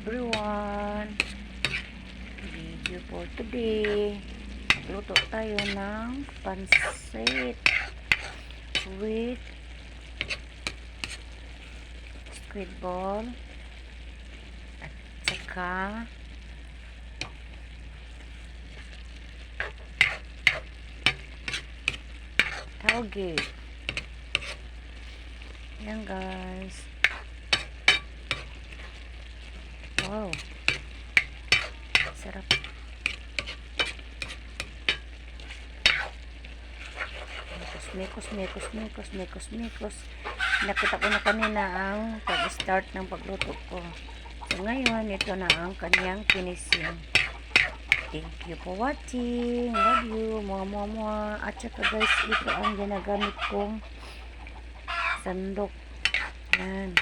everyone! Video for today. Magluto tayo ng pansit with squid ball at saka tauge. Yan guys. Wow, sarap. Mikos. Nakita ko na kanina ang pag-start ng pagluto ko. So ngayon, ito na ang kanyang finishing. Thank you for watching. Love you. Mua. At saka guys, ito ang ginagamit kong sandok. Yan.